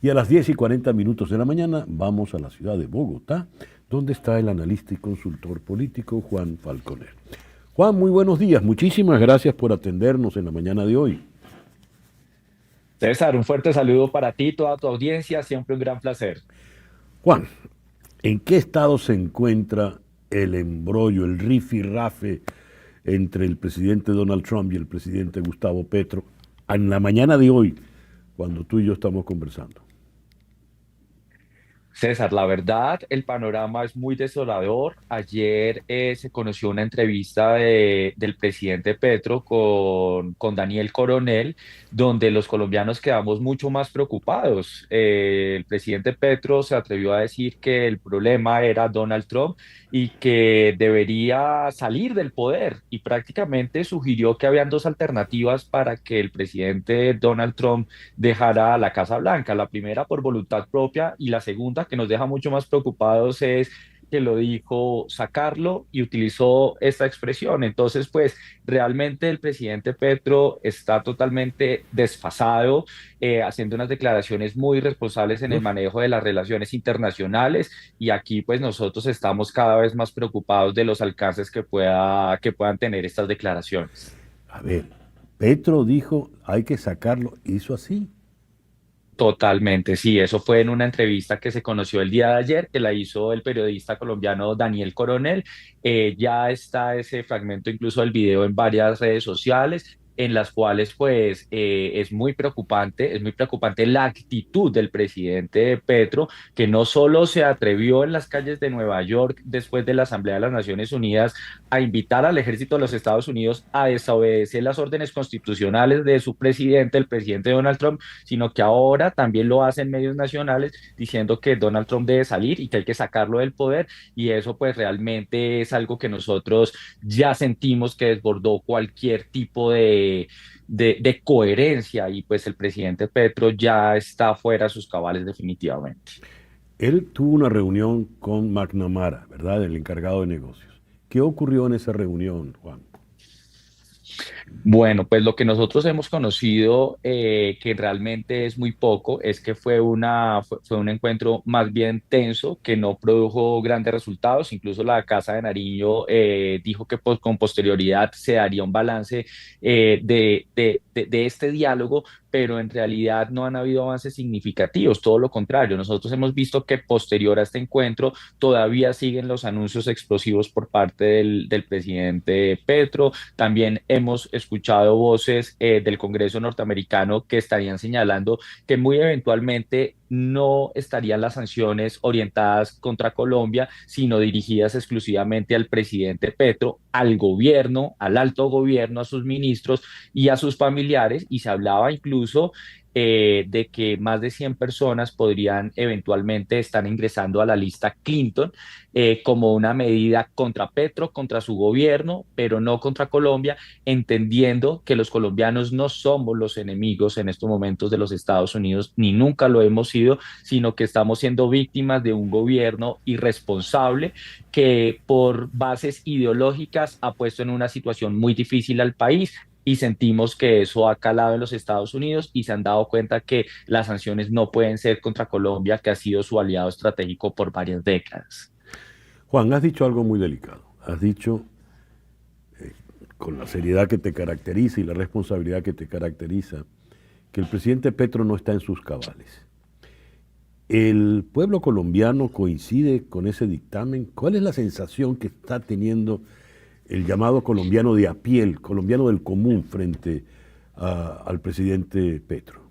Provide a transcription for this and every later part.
Y a las 10:40 de la mañana vamos a la ciudad de Bogotá, donde está el analista y consultor político Juan Falconer. Juan, muy buenos días. Muchísimas gracias por atendernos en la mañana de hoy. César, un fuerte saludo para ti, toda tu audiencia, siempre un gran placer. Juan, ¿en qué estado se encuentra el embrollo, el rifirrafe entre el presidente Donald Trump y el presidente Gustavo Petro en la mañana de hoy, cuando tú y yo estamos conversando? César, la verdad, el panorama es muy desolador. Ayer se conoció una entrevista del presidente Petro con Daniel Coronel, donde los colombianos quedamos mucho más preocupados. El presidente Petro se atrevió a decir que el problema era Donald Trump y que debería salir del poder y prácticamente sugirió que habían dos alternativas para que el presidente Donald Trump dejara la Casa Blanca. La primera por voluntad propia y la segunda que nos deja mucho más preocupados es que lo dijo sacarlo y utilizó esta expresión. Entonces, pues realmente el presidente Petro está totalmente desfasado, haciendo unas declaraciones muy responsables en el Uf, manejo de las relaciones internacionales y aquí pues nosotros estamos cada vez más preocupados de los alcances que puedan tener estas declaraciones. a ver, Petro dijo, hay que sacarlo, hizo así. Totalmente, sí, eso fue en una entrevista que se conoció el día de ayer, que la hizo el periodista colombiano Daniel Coronel. Ya está ese fragmento, incluso el video en varias redes sociales, en las cuales pues es muy preocupante la actitud del presidente Petro, que no solo se atrevió en las calles de Nueva York después de la Asamblea de las Naciones Unidas a invitar al ejército de los Estados Unidos a desobedecer las órdenes constitucionales de su presidente, el presidente Donald Trump, sino que ahora también lo hacen medios nacionales diciendo que Donald Trump debe salir y que hay que sacarlo del poder y eso pues realmente es algo que nosotros ya sentimos que desbordó cualquier tipo de coherencia y pues el presidente Petro ya está fuera de sus cabales definitivamente. Él tuvo una reunión con McNamara, ¿verdad? El encargado de negocios. ¿Qué ocurrió en esa reunión, Juan? Bueno, pues lo que nosotros hemos conocido, que realmente es muy poco, es que fue un encuentro más bien tenso, que no produjo grandes resultados. Incluso la Casa de Nariño dijo que con posterioridad se daría un balance de este diálogo, pero en realidad no han habido avances significativos, todo lo contrario. Nosotros hemos visto que posterior a este encuentro todavía siguen los anuncios explosivos por parte del presidente Petro. También hemos escuchado voces del Congreso norteamericano que estarían señalando que muy eventualmente no estarían las sanciones orientadas contra Colombia, sino dirigidas exclusivamente al presidente Petro, al gobierno, al alto gobierno, a sus ministros y a sus familiares. Y se hablaba incluso de que más de 100 personas podrían eventualmente estar ingresando a la lista Clinton como una medida contra Petro, contra su gobierno, pero no contra Colombia, entendiendo que los colombianos no somos los enemigos en estos momentos de los Estados Unidos, ni nunca lo hemos sido, sino que estamos siendo víctimas de un gobierno irresponsable que por bases ideológicas ha puesto en una situación muy difícil al país. Y sentimos que eso ha calado en los Estados Unidos y se han dado cuenta que las sanciones no pueden ser contra Colombia, que ha sido su aliado estratégico por varias décadas. Juan, has dicho algo muy delicado. Has dicho, con la seriedad que te caracteriza y la responsabilidad que te caracteriza, que el presidente Petro no está en sus cabales. ¿El pueblo colombiano coincide con ese dictamen? ¿Cuál es la sensación que está teniendo el llamado colombiano de a pie, el colombiano del común frente al presidente Petro?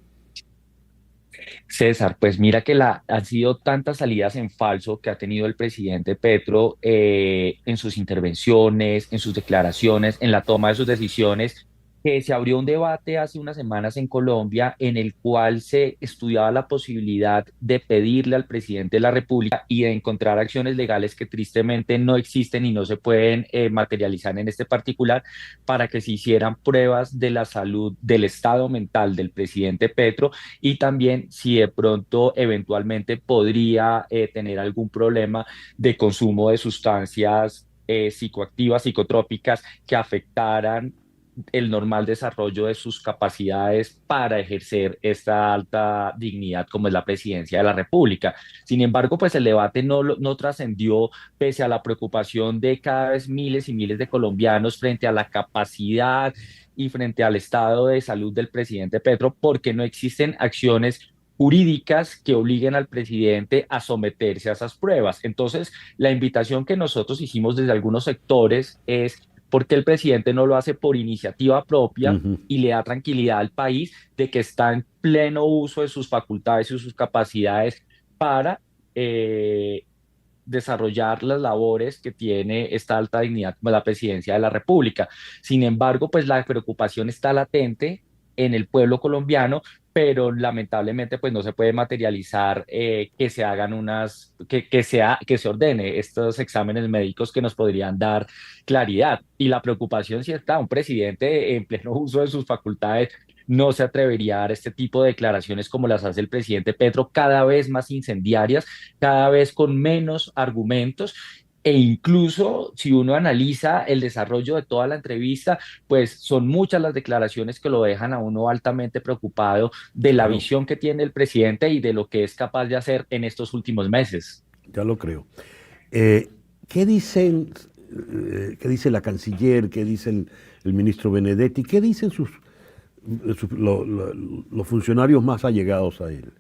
César, pues mira que han sido tantas salidas en falso que ha tenido el presidente Petro en sus intervenciones, en sus declaraciones, en la toma de sus decisiones, que se abrió un debate hace unas semanas en Colombia en el cual se estudiaba la posibilidad de pedirle al presidente de la República y de encontrar acciones legales que tristemente no existen y no se pueden materializar en este particular para que se hicieran pruebas de la salud, del estado mental del presidente Petro y también si de pronto eventualmente podría tener algún problema de consumo de sustancias psicoactivas, psicotrópicas que afectaran el normal desarrollo de sus capacidades para ejercer esta alta dignidad como es la presidencia de la República. Sin embargo, pues el debate no trascendió pese a la preocupación de cada vez miles y miles de colombianos frente a la capacidad y frente al estado de salud del presidente Petro, porque no existen acciones jurídicas que obliguen al presidente a someterse a esas pruebas. Entonces, la invitación que nosotros hicimos desde algunos sectores es porque el presidente no lo hace por iniciativa propia Ujú. y le da tranquilidad al país de que está en pleno uso de sus facultades y sus capacidades para desarrollar las labores que tiene esta alta dignidad como la presidencia de la República. Sin embargo, pues la preocupación está latente en el pueblo colombiano, pero lamentablemente pues no se puede materializar que se hagan que se ordene estos exámenes médicos que nos podrían dar claridad. Y la preocupación sí está, un presidente en pleno uso de sus facultades no se atrevería a dar este tipo de declaraciones como las hace el presidente Petro, cada vez más incendiarias, cada vez con menos argumentos. E incluso si uno analiza el desarrollo de toda la entrevista, pues son muchas las declaraciones que lo dejan a uno altamente preocupado de la Claro, visión que tiene el presidente y de lo que es capaz de hacer en estos últimos meses. ya lo creo. Eh, ¿Qué dicen, qué dice la canciller, qué dice el ministro Benedetti, qué dicen los funcionarios más allegados a él?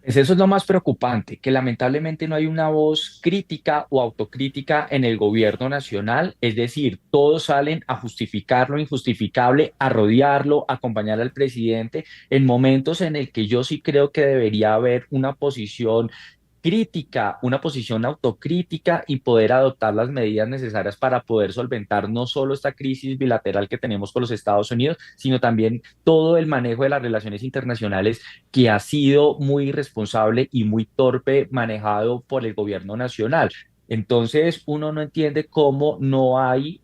Pues eso es lo más preocupante, que lamentablemente no hay una voz crítica o autocrítica en el gobierno nacional, es decir, todos salen a justificar lo injustificable, a rodearlo, a acompañar al presidente en momentos en el que yo sí creo que debería haber una posición crítica, una posición autocrítica y poder adoptar las medidas necesarias para poder solventar no solo esta crisis bilateral que tenemos con los Estados Unidos, sino también todo el manejo de las relaciones internacionales que ha sido muy irresponsable y muy torpe manejado por el gobierno nacional. Entonces, uno no entiende cómo no hay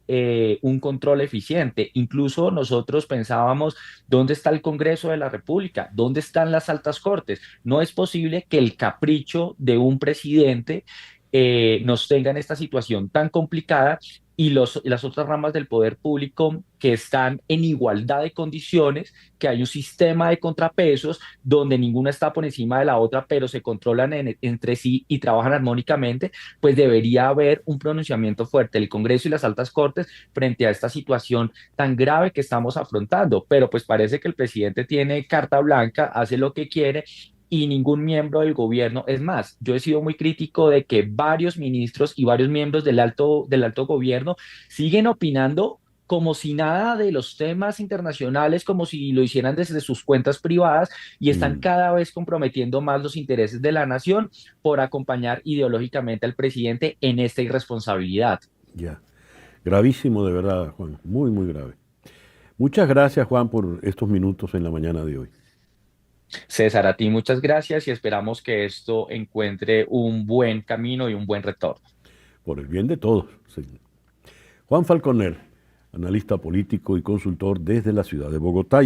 un control eficiente. Incluso nosotros pensábamos, ¿dónde está el Congreso de la República? ¿Dónde están las altas cortes? No es posible que el capricho de un presidente nos tenga en esta situación tan complicada y las otras ramas del poder público que están en igualdad de condiciones, que hay un sistema de contrapesos donde ninguna está por encima de la otra, pero se controlan entre sí y trabajan armónicamente, pues debería haber un pronunciamiento fuerte del Congreso y las altas cortes frente a esta situación tan grave que estamos afrontando. Pero pues parece que el presidente tiene carta blanca, hace lo que quiere y ningún miembro del gobierno. Es más, yo he sido muy crítico de que varios ministros y varios miembros del alto gobierno siguen opinando como si nada de los temas internacionales, como si lo hicieran desde sus cuentas privadas y están Mm, cada vez comprometiendo más los intereses de la nación por acompañar ideológicamente al presidente en esta irresponsabilidad. ya. Gravísimo de verdad, Juan. Muy, muy grave. Muchas gracias, Juan, por estos minutos en la mañana de hoy. César, a ti muchas gracias y esperamos que esto encuentre un buen camino y un buen retorno. Por el bien de todos. Sí. Juan Falconer, analista político y consultor desde la ciudad de Bogotá.